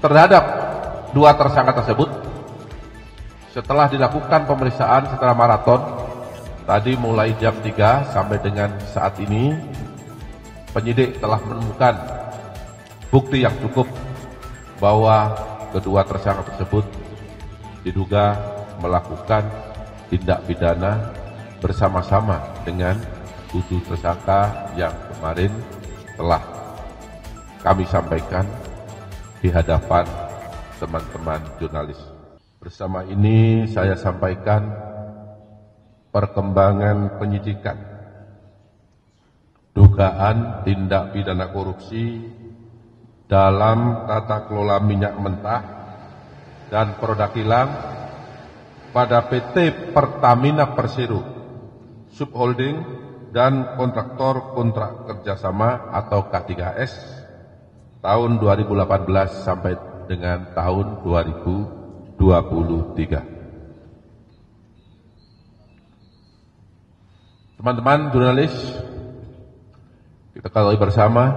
Terhadap dua tersangka tersebut, setelah dilakukan pemeriksaan secara maraton, tadi mulai jam 3 sampai dengan saat ini, penyidik telah menemukan bukti yang cukup bahwa kedua tersangka tersebut diduga melakukan tindak pidana bersama-sama dengan 7 tersangka yang kemarin telah kami sampaikan di hadapan teman-teman jurnalis. Bersama ini saya sampaikan perkembangan penyidikan dugaan tindak pidana korupsi dalam tata kelola minyak mentah dan produk kilang pada PT Pertamina Persero Subholding dan kontraktor kontrak kerjasama atau K3S tahun 2018 sampai dengan tahun 2023. Teman-teman jurnalis, kita ketahui bersama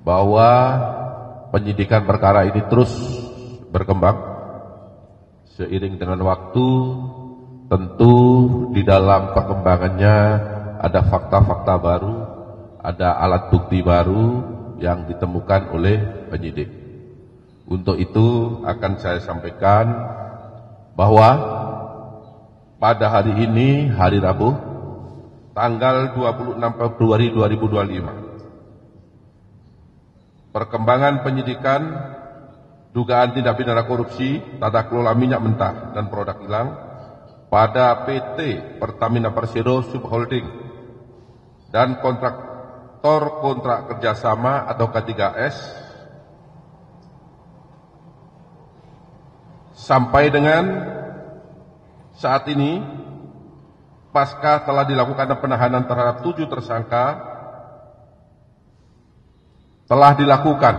bahwa penyidikan perkara ini terus berkembang seiring dengan waktu. Tentu di dalam perkembangannya ada fakta-fakta baru, ada alat bukti baru yang ditemukan oleh penyidik. Untuk itu akan saya sampaikan bahwa pada hari ini, hari Rabu, tanggal 26 Februari 2025, perkembangan penyidikan dugaan tindak pidana korupsi tata kelola minyak mentah dan produk kilang pada PT Pertamina Persero Subholding dan kontraktor kontrak kerjasama atau K3S sampai dengan saat ini, pasca telah dilakukan penahanan terhadap 7 tersangka, telah dilakukan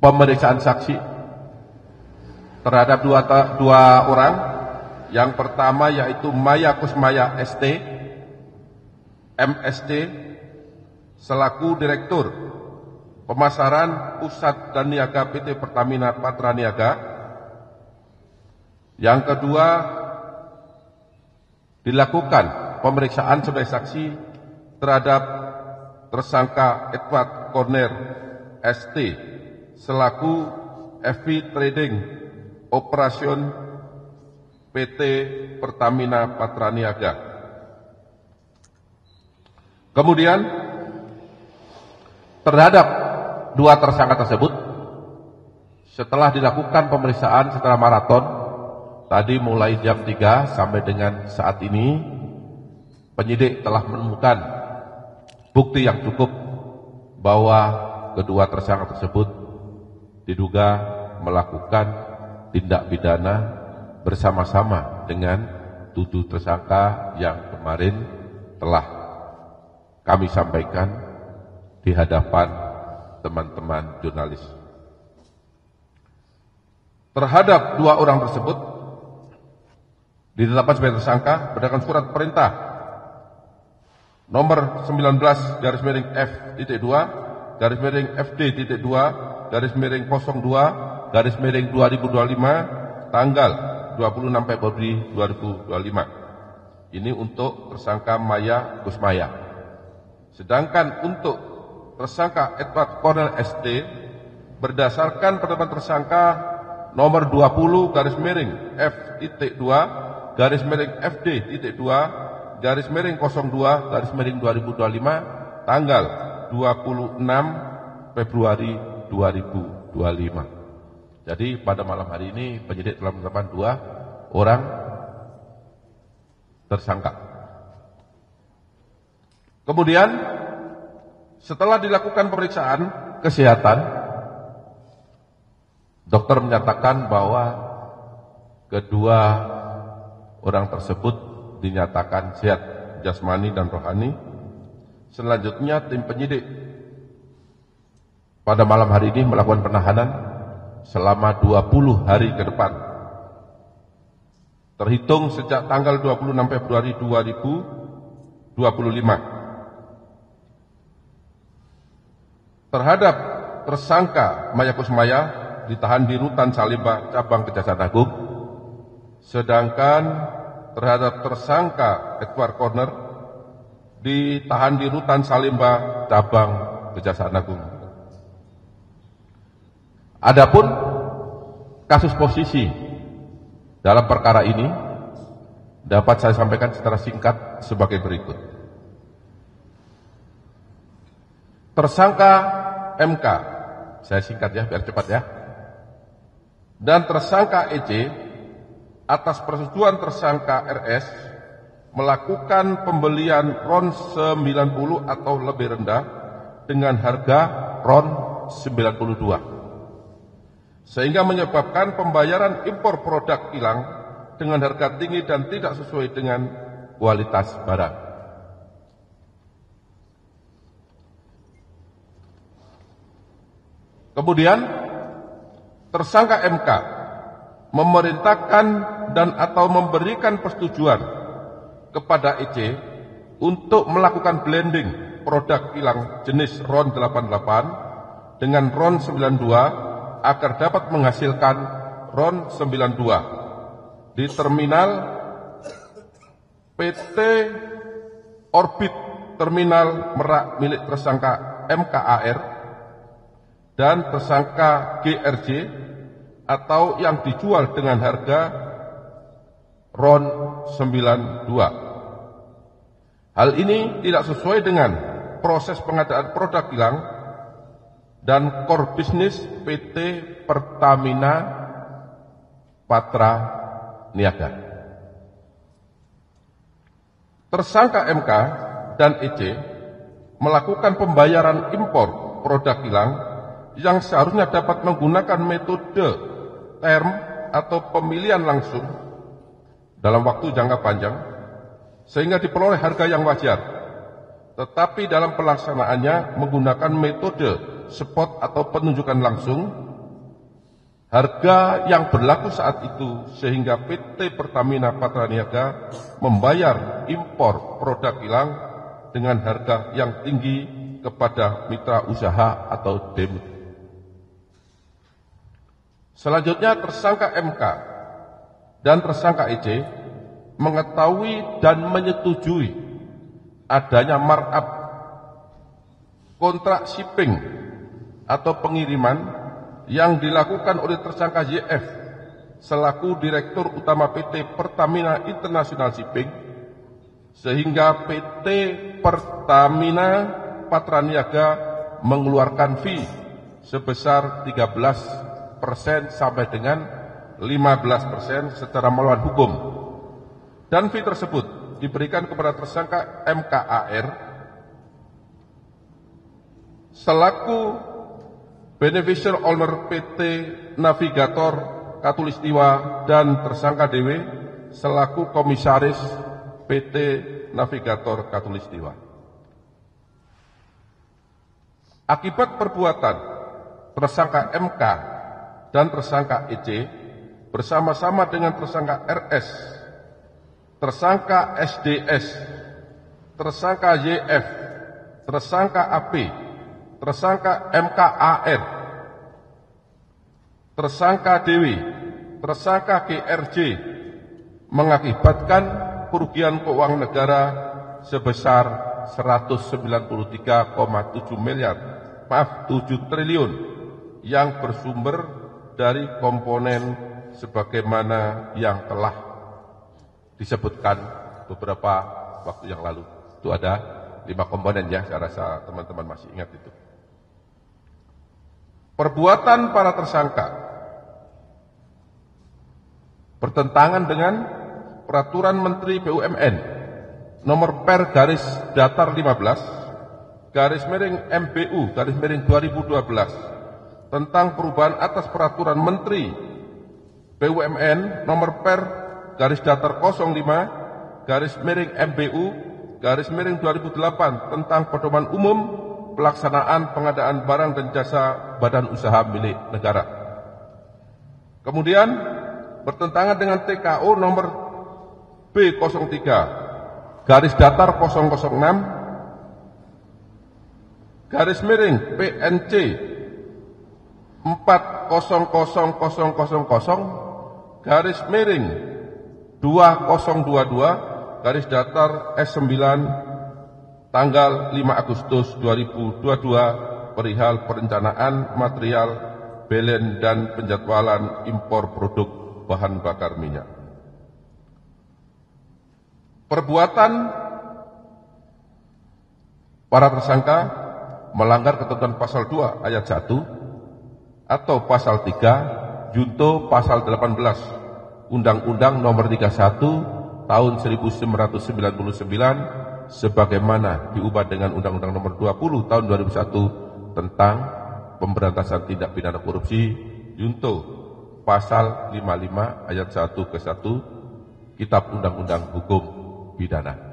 pemeriksaan saksi terhadap dua orang. Yang pertama yaitu Maya Kusmaya ST, MST, selaku Direktur Pemasaran Pusat dan Niaga PT Pertamina Patra Niaga. Yang kedua, dilakukan pemeriksaan sebagai saksi terhadap tersangka Edward Corner ST, selaku FV Trading Operation PT Pertamina Patra Niaga. Kemudian terhadap dua tersangka tersebut, setelah dilakukan pemeriksaan secara maraton, tadi mulai jam 3 sampai dengan saat ini, penyidik telah menemukan bukti yang cukup bahwa kedua tersangka tersebut diduga melakukan tindak pidana bersama-sama dengan 7 tersangka yang kemarin telah kami sampaikan di hadapan teman-teman jurnalis. Terhadap 2 orang tersebut ditetapkan sebagai tersangka berdasarkan surat perintah nomor 19-FD-2-02-02-2025 tanggal 26 Februari 2025. Ini untuk tersangka Maya Kusmaya. Sedangkan untuk tersangka Edward Cornel ST, berdasarkan penetapan tersangka nomor 20-FD-2-02-02-2025 tanggal 26 Februari 2025. Jadi pada malam hari ini penyidik telah menetapkan 2 orang tersangka. Kemudian setelah dilakukan pemeriksaan kesehatan, dokter menyatakan bahwa kedua orang tersebut dinyatakan sehat jasmani dan rohani. Selanjutnya tim penyidik pada malam hari ini melakukan penahanan selama 20 hari ke depan, terhitung sejak tanggal 26 Februari 2025. terhadap tersangka Maya Kusmaya ditahan di Rutan Salemba Cabang Kejaksaan Agung, sedangkan terhadap tersangka Edward Corner ditahan di Rutan Salemba Cabang Kejaksaan Agung. Adapun kasus posisi dalam perkara ini dapat saya sampaikan secara singkat sebagai berikut. Tersangka MK, saya singkat ya biar cepat ya, dan tersangka EC atas persetujuan tersangka RS melakukan pembelian RON 90 atau lebih rendah dengan harga RON 92, sehingga menyebabkan pembayaran impor produk kilang dengan harga tinggi dan tidak sesuai dengan kualitas barang. Kemudian tersangka MK memerintahkan dan atau memberikan persetujuan kepada EC untuk melakukan blending produk kilang jenis RON 88 dengan RON 92 agar dapat menghasilkan RON 92 di terminal PT Orbit Terminal Merak milik tersangka MKAR dan tersangka GRJ atau yang dijual dengan harga RON 92. Hal ini tidak sesuai dengan proses pengadaan produk kilang dan core business PT Pertamina Patra Niaga. Tersangka MK dan EC melakukan pembayaran impor produk kilang yang seharusnya dapat menggunakan metode term atau pemilihan langsung dalam waktu jangka panjang sehingga diperoleh harga yang wajar, tetapi dalam pelaksanaannya menggunakan metode spot atau penunjukan langsung harga yang berlaku saat itu, sehingga PT Pertamina Patra Niaga membayar impor produk kilang dengan harga yang tinggi kepada mitra usaha atau DEM. Selanjutnya tersangka MK dan tersangka EC mengetahui dan menyetujui adanya markup kontrak shipping atau pengiriman yang dilakukan oleh tersangka YF selaku Direktur Utama PT Pertamina International Shipping, sehingga PT Pertamina Patra Niaga mengeluarkan fee sebesar 13% sampai dengan 15% secara melawan hukum, dan fee tersebut diberikan kepada tersangka MKAR selaku beneficial owner PT Navigator Katulistiwa dan tersangka DW selaku komisaris PT Navigator Katulistiwa. Akibat perbuatan tersangka MK dan tersangka EC bersama-sama dengan tersangka RS, tersangka SDS, tersangka YF, tersangka AP, tersangka MKAR, tersangka Dewi, tersangka GRJ mengakibatkan kerugian keuangan negara sebesar 193,7 triliun yang bersumber dari komponen sebagaimana yang telah disebutkan beberapa waktu yang lalu. Itu ada 5 komponen ya, saya rasa teman-teman masih ingat itu. Perbuatan para tersangka bertentangan dengan Peraturan Menteri BUMN nomor per garis datar 15 garis miring MBU garis miring 2012 tentang perubahan atas Peraturan Menteri BUMN nomor per garis datar 05 garis miring MBU garis miring 2008 tentang pedoman umum pelaksanaan pengadaan barang dan jasa badan usaha milik negara. Kemudian bertentangan dengan TKO nomor B03 garis datar 006 garis miring PNC 400000 garis miring 2022 garis datar S9 tanggal 5 Agustus 2022 perihal perencanaan material belen dan penjadwalan impor produk bahan bakar minyak. Perbuatan para tersangka melanggar ketentuan pasal 2 ayat 1 atau pasal 3 junto pasal 18 Undang-Undang Nomor 31 Tahun 1999 sebagaimana diubah dengan Undang-Undang Nomor 20 Tahun 2001 tentang pemberantasan tindak pidana korupsi junto pasal 55 ayat 1 ke 1 Kitab Undang-Undang Hukum Pidana.